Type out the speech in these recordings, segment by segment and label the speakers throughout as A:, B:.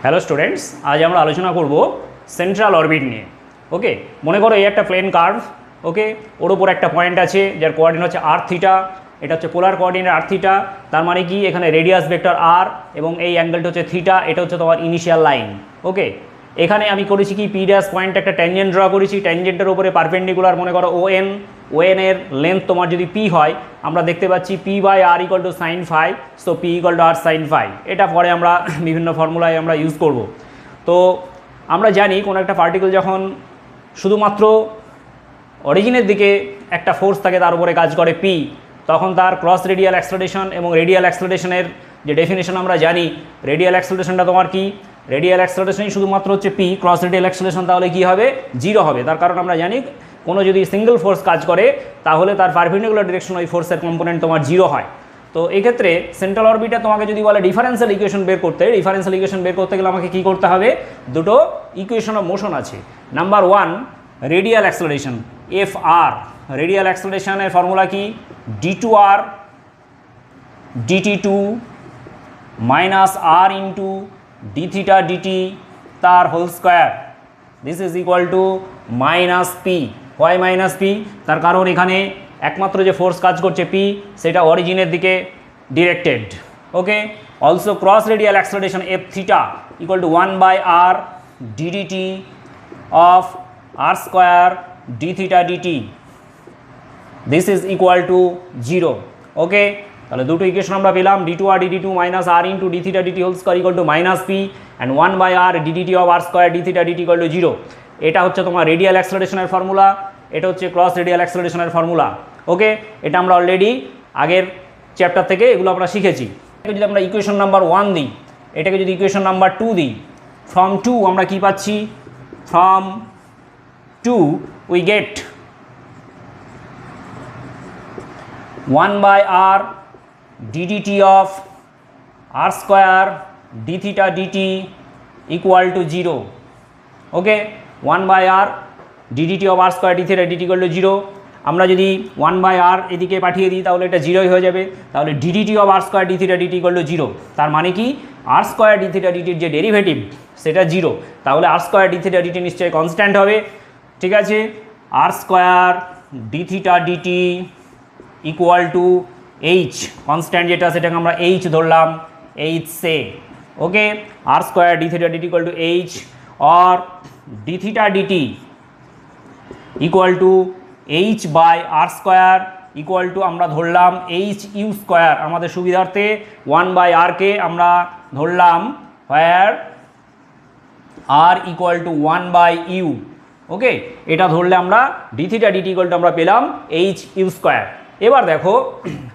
A: Hello students, আজ আমরা আলোচনা করব সেন্ট্রাল অরবিট নিয়ে। ওকে, মনে করো এই একটা প্লেন কার্ভ। ওকে, ওর উপর একটা পয়েন্ট আছে যার কোঅর্ডিনেট হচ্ছে আর থিটা। এটা হচ্ছে পোলার কোঅর্ডিনেট আর থিটা। তার মানে কি এখানে রেডিয়াস ভেক্টর আর এবং এই অ্যাঙ্গেলটা হচ্ছে থিটা। এটা হচ্ছে তোমার ইনিশিয়াল লাইন। ওকে, এখানে আমি করেছি কি পি ড্যাশ পয়েন্ট একটা ট্যানজেন্ট ড্র করেছি। ট্যানজেন্টের উপরে পারপেন্ডিকুলার মনে করো ওএন। ওএনের লেন্থ তোমার যদি পি হয়, আমরা দেখতে পাচ্ছি p by r equal to sine phi. So p equal to R sine phi. এটা পরে আমরা বিভিন্ন ফর্মুলায় আমরা ইউজ করব। তো আমরা জানি কোনো একটা পার্টিকেল যখন শুধুমাত্র অরিজিনের দিকে একটা ফোর্স থাকে, তার উপরে কাজ করে পি, তখন তার ক্রস রেডিয়াল অ্যাক্সেলারেশন এবং রেডিয়াল অ্যাক্সেলারেশনের যে ডেফিনেশন আমরা জানি, রেডিয়াল অ্যাক্সেলারেশনটা তোমার কি, রেডিয়াল অ্যাক্সেলারেশনই শুধুমাত্র হচ্ছে পি, ক্রস রেডিয়াল অ্যাক্সেলারেশন তাহলে কী হবে, জিরো হবে। তার কারণ আমরা জানি কোনো যদি সিঙ্গেল ফোর্স কাজ করে তাহলে তার পারপেন্ডিকুলার ডিরেকশন ওই ফোর্সের কম্পোনেন্ট তোমার জিরো হয়। তো এক্ষেত্রে সেন্ট্রাল অরবিটে তোমাকে যদি বলে ডিফারেন্সিয়াল ইকুয়েশন বের করতে গেলে আমাকে কী করতে হবে, দুটো ইকুয়েশন অফ মোশন আছে। Number one, radial acceleration F R. রেডিয়াল অ্যাক্সেলারেশনের ফর্মুলা কি, ডি টু আর ডিটি টু মাইনাস আর ইন্টু ডি থিটা ডিটি তার whole square, this is equal to minus P. Why minus P? তার কারণ এখানে একমাত্র যে ফোর্স কাজ করছে পি, সেটা অরিজিনের দিকে directed. Okay, also cross radial acceleration F theta equal to 1/r d d t of R square D theta d t, this is equal to 0। Okay, তাহলে দুটো ইকুয়েশন আমরা পেলাম, d two r d d two minus R into D theta DT whole square equal to minus p and 1/r d d t of R square D theta DT equal to 0। এটা হচ্ছে তোমার radial অ্যাক্সেলারেশনের formula, এটা হচ্ছে cross radial অ্যাক্সেলারেশনের formula. Okay, এটা আমরা already আগের চ্যাপ্টার থেকে এগুলো আমরা শিখেছি। এটাকে যদি আমরা ইকুয়েশন নাম্বার 1 দিই, এটাকে যদি ইকুয়েশন নাম্বার 2 দিই, ফ্রম 2 আমরা কি পাচ্ছি, from 2 we get 1/r d d t of R square D theta DT equal to 0। Okay, 1/r d d t of R square D theta DT equal to 0। আমরা যদি 1/r এদিকে পাঠিয়ে দিই তাহলে এটা 0ই হয়ে যাবে। তাহলে D D T of R square D theta DT equal to 0। তার মানে কি আর স্কোয়ার ডি থিটা ডিটির যে ডেরিভেটিভ সেটা 0। তাহলে R square D theta D T নিশ্চয়ই কনস্ট্যান্ট হবে। ঠিক আছে, R square D theta DT equal to H, constant যেটা সেটাকে আমরা এইচ ধরলাম, H say. Okay, R square D theta DT equal to H और D theta D T equal to H by r square equal to আমরা ধরলাম H U square. আমাদের সুবিধার্থে 1/r কে আমরা ধরলাম হোয়ার আর ইকুয়াল টু 1/u। ওকে, এটা ধরলে আমরা d theta DT equal to আমরা পেলাম এইচ ইউ স্কোয়ার। এবার দেখো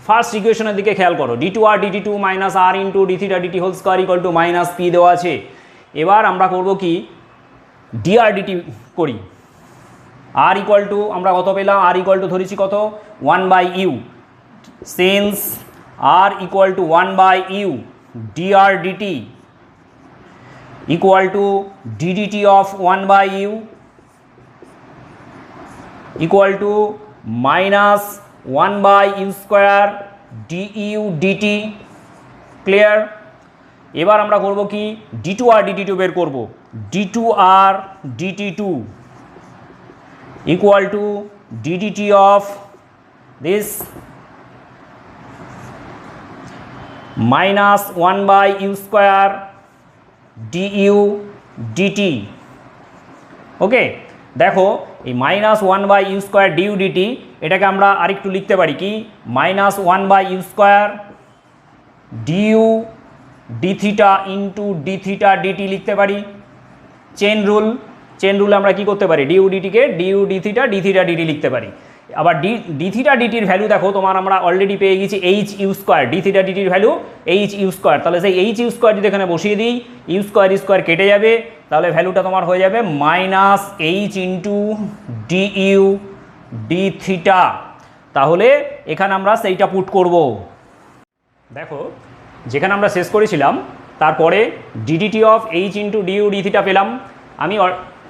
A: ফার্স্ট ইকুয়েশনের দিকে খেয়াল করো, d two R DT two minus R into D theta DT whole square equal to minus p দেওয়া আছে। এবার আমরা করব কি, ডিআর ডিটি করি। আর ইকুয়াল টু আমরা কত পেলাম, আর ইকুয়াল টু ধরেছি কত, 1/u। Since R equal to 1/u, D R D T equal to D D T of 1/u equal to minus 1/u square D U D T. Clear? এবার আমরা করব কি, ডি টু আর ডিটি টু বের করব। D two R DT two equal to D D T of this minus 1/u square D U D T. Okay, দেখো এই minus 1/u square D U DT এটাকে আমরা আরেকটু লিখতে পারি কি, minus 1/u square D U D theta into D theta D T লিখতে পারি। চেন রুলে আমরা কি করতে পারি, ডিউ ডিটিকে ডিউ ডি থিটা ডিটি লিখতে পারি। আবার ডি থিটা ডিটির ভ্যালু দেখো তোমার আমরা অলরেডি পেয়ে গেছি H U square, D theta ডিটির ভ্যালু এইচ ইউ স্কোয়ার। তাহলে সেই এইচ ইউ স্কোয়ার যদি এখানে বসিয়ে দিই, ইউ স্কোয়ার কেটে যাবে, তাহলে ভ্যালুটা তোমার হয়ে যাবে minus H into D U D theta. তাহলে এখানে আমরা সেইটা পুট করব। দেখো যেখানে আমরা শেষ করেছিলাম তারপরে d d t of h into d u D theta পেলাম। আমি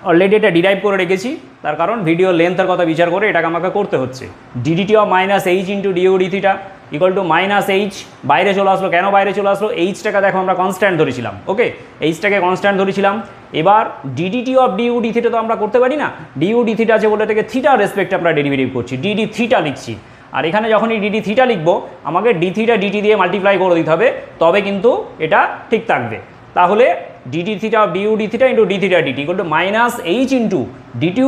A: অলরেডি এটা ডিরাইভ করে রেখেছি, তার কারণ ভিডিও লেন্থের কথা বিচার করে এটাকে আমাকে করতে হচ্ছে। D d t of minus H into d u D theta, equal to minus h, বাইরে চলে আসলো। কেন বাইরে চলে আসলো? এইচটাকে দেখো আমরা কনস্ট্যান্ট ধরেছিলাম, ওকে, এইচটাকে কনস্ট্যান্ট ধরেছিলাম। এবার d d t of due D theta তো আমরা করতে পারি না, ডিউ ডি থিটা আছে বলে এটাকে থিটা রেসপেক্টে আমরা ডেরিভেটিভ করছি, ডিডি থিটা লিখছি। আর এখানে যখনই ডিডি থিটা লিখবো আমাকে ডি থিটা ডিটি দিয়ে মাল্টিপ্লাই করে দিতে হবে, তবে কিন্তু এটা ঠিক থাকবে। তাহলে D D theta of due D theta into D theta DT equal to minus H into D two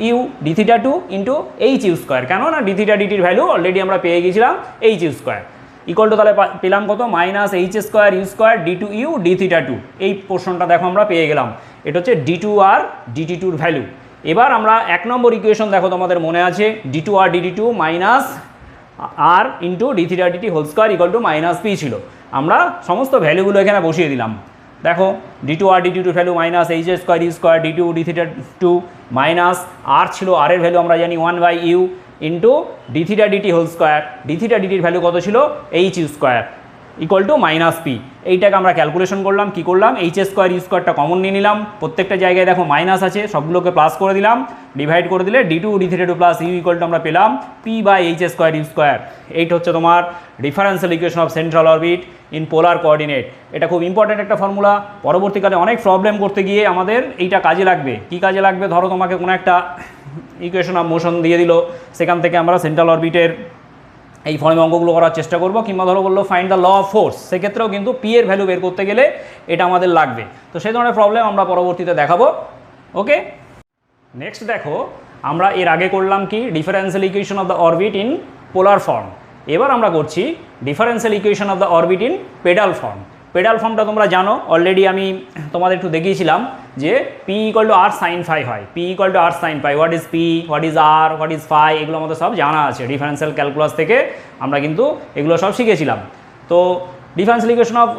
A: U D theta two into H U square. কেন না ডি থিটা ডিটির ভ্যালু অলরেডি আমরা পেয়ে গেছিলাম H U square, equal to তাহলে পেলাম কত? Minus H square you square D two U D theta two. এই পোর্শনটা দেখো আমরা পেয়ে গেলাম, এটা হচ্ছে ডি টু আর ডিটি টুর ভ্যালু। এবার আমরা 1 নম্বর ইকুয়েশন দেখো তোমাদের মনে আছে, D two R DT two minus R into D theta DT whole square equal to minus P ছিল। আমরা সমস্ত ভ্যালুগুলো এখানে বসিয়ে দিলাম। দেখো ডি টু আর ডিটি টুর value minus H square you square D two D theta two minus R ছিল, আর এর ভ্যালু আমরা জানি 1/u into D theta DT whole square, D theta ডিটির ভ্যালু কত ছিল? H U square equal to minus P. এইটাকে আমরা ক্যালকুলেশন করলাম, কি করলাম? এইচ স্কোয়ার ইউ স্কোয়ারটা কমন নিয়ে নিলাম, প্রত্যেকটা জায়গায় দেখো মাইনাস আছে, সবগুলোকে প্লাস করে দিলাম, ডিভাইড করে দিলে d two D theta two plus u equal to আমরা পেলাম p by H square you square. এইটা হচ্ছে তোমার differential equation of central orbit in polar coordinate. এটা খুব ইম্পর্ট্যান্ট একটা ফর্মুলা, পরবর্তীকালে অনেক প্রবলেম করতে গিয়ে আমাদের এইটা কাজে লাগবে। কি কাজে লাগবে? ধরো তোমাকে কোনো একটা ইকুয়েশন অফ মোশন দিয়ে দিল, সেখান থেকে আমরা সেন্ট্রাল অরবিটের এই ফর্মে অঙ্কগুলো করার চেষ্টা করব, কিংবা ধরো বললো find the law of force, সেক্ষেত্রেও কিন্তু পি এর ভ্যালু বের করতে গেলে এটা আমাদের লাগবে। তো সেই ধরনের প্রবলেম আমরা পরবর্তীতে দেখাবো, ওকে। নেক্সট দেখো, আমরা এর আগে করলাম কি? Differential equation of the orbit in polar form. এবার আমরা করছি differential equation of the orbit in pedal form. Pedal ফর্মটা তোমরা জানো, অলরেডি আমি তোমাদের একটু দেখিয়েছিলাম যে P equal to R sine phi হয়, P equal to R sine phi. What is P, what is R, what is phi, এগুলো আমাদের সব জানা আছে, ডিফারেন্সিয়াল ক্যালকুলাস থেকে আমরা কিন্তু এগুলো সব শিখেছিলাম। তো differential equation of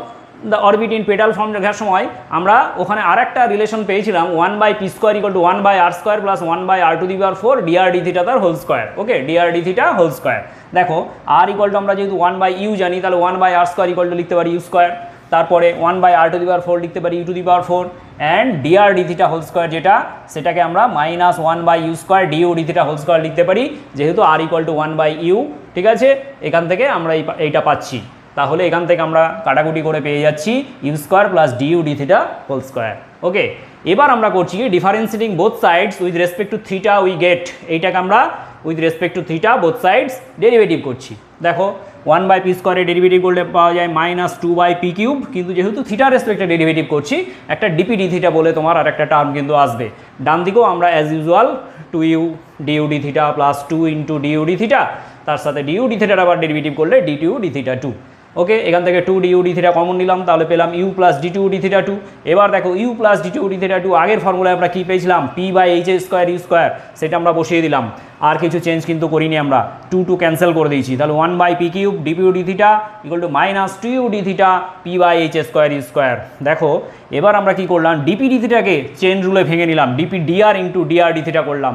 A: the orbit in pedal form লেখার সময় আমরা ওখানে আর একটা রিলেশন পেয়েছিলাম, 1/p square equal to 1/r square plus 1/r to the power 4 dr d theta তার whole square, okay, dr d theta whole square. দেখো r equal to আমরা যেহেতু 1/u জানি, তাহলে 1/r স্কোয়ার ইকুয়াল টু লিখতে পারি you square, তারপরে 1/r to the power 4 লিখতে পারি u to the power 4, and dr d theta whole square যেটা, সেটাকে আমরা minus 1/u square du d theta whole square লিখতে পারি, যেহেতু r ইকুয়াল টু 1/u। ঠিক আছে, এখান থেকে আমরা এইটা পাচ্ছি। তাহলে এখান থেকে আমরা কাটাকুটি করে পেয়ে যাচ্ছি U square plus D U D theta whole square, okay. এবার আমরা করছি কি? Differentiating both sides with respect to theta we get, এইটাকে আমরা with respect to theta both sides derivative করছি। দেখো 1/p স্কোয়ারের ডেরিভেটিভ করলে পাওয়া যায় মাইনাস 2/p কিউব, কিন্তু যেহেতু থিটা রেসপেক্টে ডেরিভেটিভ করছি, একটা ডিপি ডি থিটা বলে তোমার আর একটা টার্ম কিন্তু আসবে। ডান দিকেও আমরা as usual 2u d u D theta plus 2 into d u D theta, তার সাথে ডিউ ডি থিটার আবার ডেরিভেটিভ করলে d two D theta 2, okay. এখান থেকে 2 ডিউ ডি থিটা কমন নিলাম, তাহলে পেলাম u plus d two D theta 2। এবার দেখো u plus d two D theta 2, আগের ফর্মুলায় আমরা কী পেয়েছিলাম? P by H square you square, সেটা আমরা বসিয়ে দিলাম, আর কিছু চেঞ্জ কিন্তু করিনি আমরা, 2 ক্যান্সেল করে দিয়েছি। তাহলে 1/p cube D P U D theta equal to minus 2u D theta P by H square you square. দেখো এবার আমরা কি করলাম? ডিপি ডি থিটাকে চেন রুলে ভেঙে নিলাম, D P D R into DR D theta করলাম।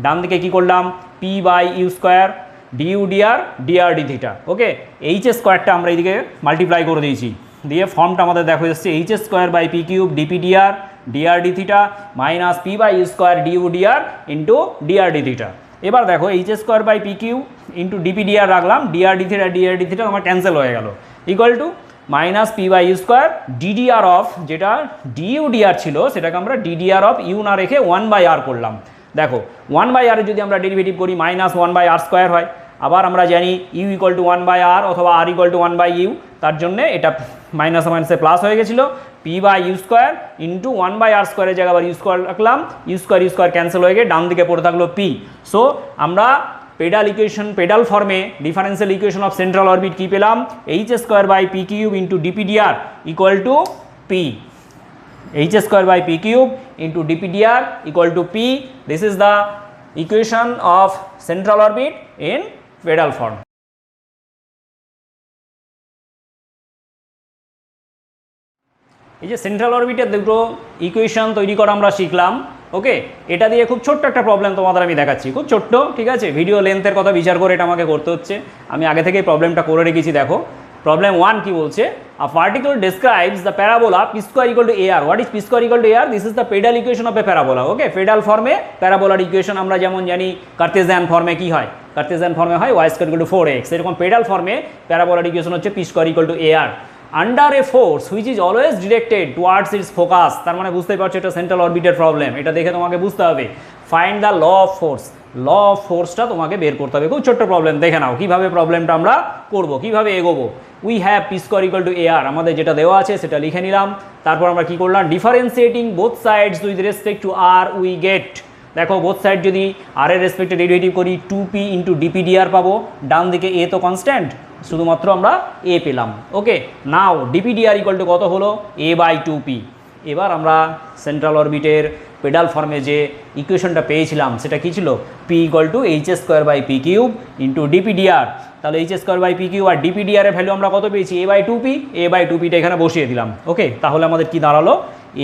A: ডান দিকে কী করলাম? P by you square due D R DR D theta, okay. H স্কোয়ারটা আমরা এইদিকে মাল্টিপ্লাই করে দিয়েছি, দিয়ে ফর্মটা আমাদের দেখো এসছে h square by P cube d p d r DR D theta minus p by you square due d r into DR D theta. এবার দেখো h square by P cube into d p d r রাখলাম, ডিআর ডি থিটা আমার cancel হয়ে গেল, equal to minus p by you square d d r of, যেটা d u d r ছিল সেটাকে আমরা ডিডিআর অফ ইউ না রেখে 1/r করলাম। দেখো 1/r যদি আমরা ডেরিভেটিভ করি মাইনাস 1/r স্কোয়ার হয়, আবার আমরা জানি ইউ ইকুয়াল টু 1/r অথবা আর ইকুয়াল টু 1/u, তার জন্য এটা মাইনাস মাইনাসে প্লাস হয়ে গেছিলো, P by you square into 1/r স্কোয়ারের জায়গায় আবার ইউ স্কোয়ার রাখলাম, ইউ স্কোয়ার ক্যান্সেল হয়ে গিয়ে ডান দিকে পড়ে থাকলো পি। সো আমরা পেডাল ফর্মে differential equation of central orbit কী পেলাম? H square by P cube into D P D R equal to P, H square by P cube into D P D R equal to P. This is the equation of central orbit in pedal form. এই যে central অরবিটের দুটো equation তৈরি করা আমরা শিখলাম, ওকে। এটা দিয়ে খুব ছোট্ট একটা প্রবলেম তোমাদের আমি দেখাচ্ছি, খুব ছোট্ট, ঠিক আছে। ভিডিও লেন্থের কথা বিচার করে এটা আমাকে করতে হচ্ছে, আমি আগে থেকেই প্রবলেমটা করে রেখেছি। দেখো প্রবলেম 1 কি বলছে? আ particular describes the parabola P square equal two AR. What is P square equal two AR? This is the pedal equation of A parabola, okay. Pedal ফর্মে প্যারাবোলার ইকুয়েশন আমরা যেমন জানি কার্তেশিয়ান ফর্মে কি হয়? কার্টেসিয়ান ফর্মে হয় Y square equal two 4x, এরকম পেডাল ফর্মে প্যারাবোলার ইকুয়েশন হচ্ছে P square equal two AR under A force which is always directed towards it's focus. তার মানে বুঝতেই পারছো এটা সেন্ট্রাল অরবিটের প্রবলেম, এটা দেখে তোমাকে বুঝতে হবে। Find the law of force, law of ফোর্সটা তোমাকে বের করতে হবে। খুব ছোট্ট প্রবলেম, দেখে নাও কীভাবে প্রবলেমটা আমরা করবো, কীভাবে এগোবো। We have P square equal two AR, আমাদের যেটা দেওয়া আছে সেটা লিখে নিলাম। তারপর আমরা কী করলাম, differentiating both sides with respect to r we get, দেখো বোথ সাইড যদি আর এর রেসপেক্টে ডেরিভেটিভ করি 2p ইন্টু ডিপিডিআর পাবো, ডান দিকে এ তো কনস্ট্যান্ট, শুধুমাত্র আমরা এ পেলাম। ওকে, নাও ডিপিডিআর ইকুয়াল টু কত হলো, a/2p। এবার আমরা সেন্ট্রাল অরবিটের পেডাল ফর্মে যে ইকুয়েশনটা পেয়েছিলাম সেটা কী ছিল, p equal to h²/p³ into D P D R. তাহলে h²/p³ আর ডিপিডিআর এর ভ্যালু আমরা কত পেয়েছি, a/2p, a/2pটা এখানে বসিয়ে দিলাম। ওকে, তাহলে আমাদের কি দাঁড়ালো,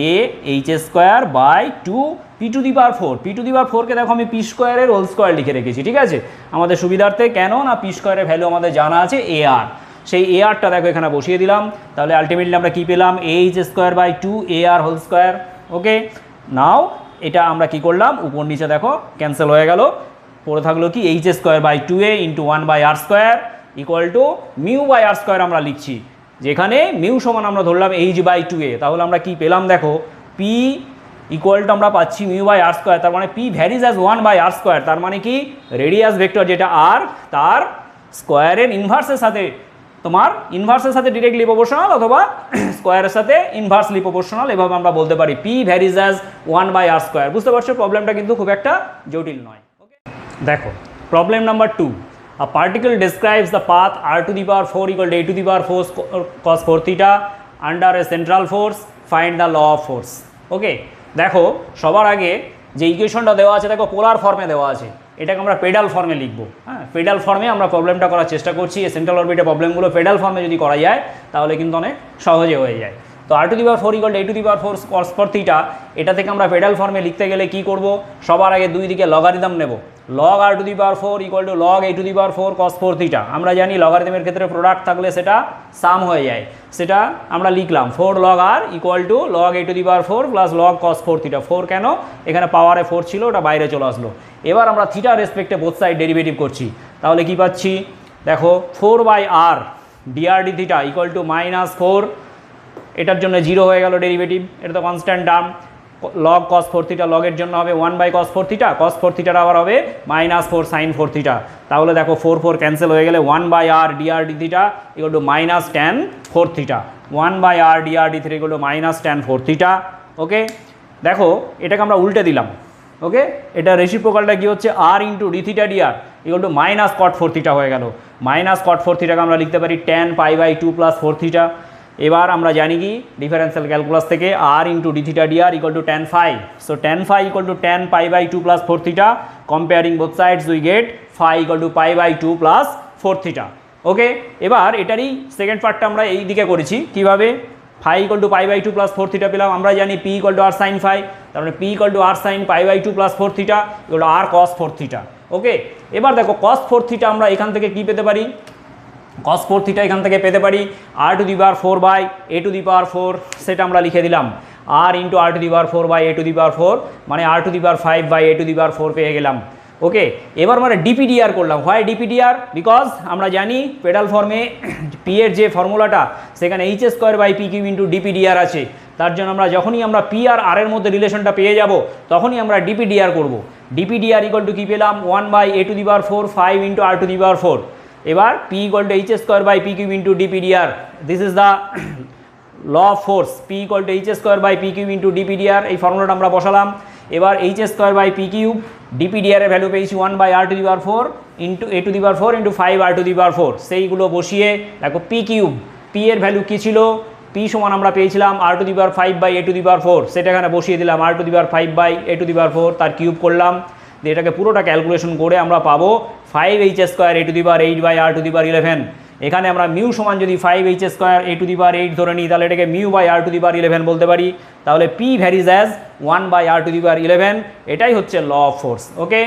A: a/2 p⁴, p⁴কে দেখো আমি p স্কোয়ারের হোল স্কোয়ার লিখে রেখেছি, ঠিক আছে আমাদের সুবিধার্থে। কেন না p স্কোয়ারের ভ্যালু আমাদের জানা আছে AR, সেই ARটা দেখো এখানে বসিয়ে দিলাম। তাহলে আলটিমেটলি আমরা কি পেলাম, ah² AR হোল স্কোয়ার। ওকে, নাও এটা আমরা কি করলাম, উপর নিচে দেখো ক্যান্সেল হয়ে গেল, পড়ে থাকলো কি h²/2a into 1/r² equal to μ/r² আমরা লিখছি, যেখানে মিউ সমান আমরা ধরলাম h/2a। তাহলে আমরা কি পেলাম দেখো, p ইকুয়াল টু আমরা পাচ্ছি μ/r², তার মানে p ভ্যারিজ অ্যাজ 1/r², তার মানে কি রেডিয়াস ভেক্টর যেটা r তার স্কোয়ারের ইনভার্সের সাথে, তোমার ইনভার্সের সাথে ডিরেক্টলি প্রপোর্শনাল অথবা স্কোয়ারের সাথে ইনভার্সলি প্রপোর্শনাল, এভাবে আমরা বলতে পারি p ভ্যারিজ অ্যাজ 1/r²। বুঝতে পারছো প্রবলেমটা কিন্তু খুব একটা জটিল নয়। ওকে, দেখো problem number 2, a particle describes the path r⁴ equal to a⁴ cos 4 theta under a central force, find the law of force। ওকে, দেখো সবার আগে যে ইকুয়েশনটা দেওয়া আছে দেখো পোলার ফর্মে দেওয়া আছে, এটাকে আমরা পেডাল ফর্মে লিখবো। হ্যাঁ, পেডাল ফর্মে আমরা প্রবলেমটা করার চেষ্টা করছি। সেন্ট্রাল অরবিটের প্রবলেমগুলো পেডাল ফর্মে যদি করা যায় তাহলে কিন্তু অনেক সহজে হয়ে যায়। তো r⁴ equal to a⁴ cos 4 theta, এটা থেকে আমরা পেডাল ফর্মে লিখতে গেলে কি করব, সবার আগে দুই দিকে লগারিদম নেব। log r⁴ equal to log a⁴ cos 4 theta। আমরা জানি লগারিদমের ক্ষেত্রে প্রোডাক্ট থাকলে সেটা সাম হয়ে যায়, সেটা আমরা লিখলাম 4 log r equal to log a⁴ plus log cos 4 theta। 4 কেন, এখানে পাওয়ারে 4 ছিল, ওটা বাইরে চলে আসলো। এবার আমরা থিটা রেসপেক্টে বোথ সাইড ডেরিভেটিভ করছি, তাহলে কি পাচ্ছি দেখো 4/r dr d theta equal two -4, এটার জন্য 0 হয়ে গেল ডেরিভেটিভ, এটা তো constant term. log cos 4 theta লগের জন্য হবে 1/cos 4 theta, cos 4 theta আবার হবে -4 sin 4 theta। তাহলে দেখো 4 ক্যান্সেল হয়ে গেলে 1/r dr d theta equal to -tan 4 theta, 1/r dr d theta equal to -tan 4 theta। ওকে, দেখো এটাকে আমরা উল্টে দিলাম। ওকে, এটা রেসিপ্রোকালটা কি হচ্ছে, r into d theta dr equal two -cot 4 theta হয়ে গেল। -cot 4 thetaকে আমরা লিখতে পারি tan π/2 প্লাস 4 theta। এবার আমরা জানি কি ডিফারেন্সিয়াল ক্যালকুলাস থেকে r into d theta dr equal to tan phi, so tan phi equal to tan π/2 plus 4 theta, comparing both sides we get phi equal to π/2 plus 4 theta। Okay, এবার এটারই second পার্টটা আমরা এই দিকে করেছি, কিভাবে phi equal to π/2 plus 4 theta পেলাম, আমরা জানি p equal to r sin phi, তার মানে p equal to r sin π/2 plus 4 theta equal to r cos 4 theta। Okay, এবার দেখো cos 4 theta আমরা এখান থেকে কি পেতে পারি, cos 4 theta এখান থেকে পেতে পারি r⁴/a⁴, সেটা আমরা লিখে দিলাম r ইন্টু r⁴/a⁴, মানে r⁵/a⁴ পেয়ে গেলাম। ওকে, এবার মানে ডিপিডিআর করলাম। হোয়াই ডিপিডিআর, বিকজ আমরা জানি পেডাল ফর্মে পি এর যে ফর্মুলাটা সেখানে h²/p³ ইন্টু ডিপিডিআর আছে, তার জন্য আমরা যখনই আমরা পি আর আর এর মধ্যে রিলেশনটা পেয়ে যাব তখনই আমরা ডিপিডিআর করব। ডিপিডিআর ইকুয়াল টু কী পেলাম, 1/a⁴ 5 ইন্টু r⁴। এবার p equal to h²/p³ into D P D R, this is the law of force. p equal to h²/p³ into D P D R, এই ফর্মুলাটা আমরা বসালাম। এবার h²/p³ ডিপিডিআর এর ভ্যালু পেয়েছি 1/r⁴ into a⁴ into 5r⁴, সেইগুলো বসিয়ে দেখো p³ p এর ভ্যালু কী ছিল, p সমান আমরা পেয়েছিলাম r⁵/a⁴, সেটা এখানে বসিয়ে দিলাম r⁵/a⁴, তার কিউব করলাম, দিয়ে এটাকে পুরোটা ক্যালকুলেশন করে আমরা পাবো 5h²8/r⁴। এখানে আমরা মিউ সমান যদি 5h²8 ধরে নিই তাহলে এটাকে μ/r⁴ বলতে পারি, তাহলে p ভ্যারিজ অ্যাজ 1/r⁴, এটাই হচ্ছে ল অফ ফোর্স। ওকে।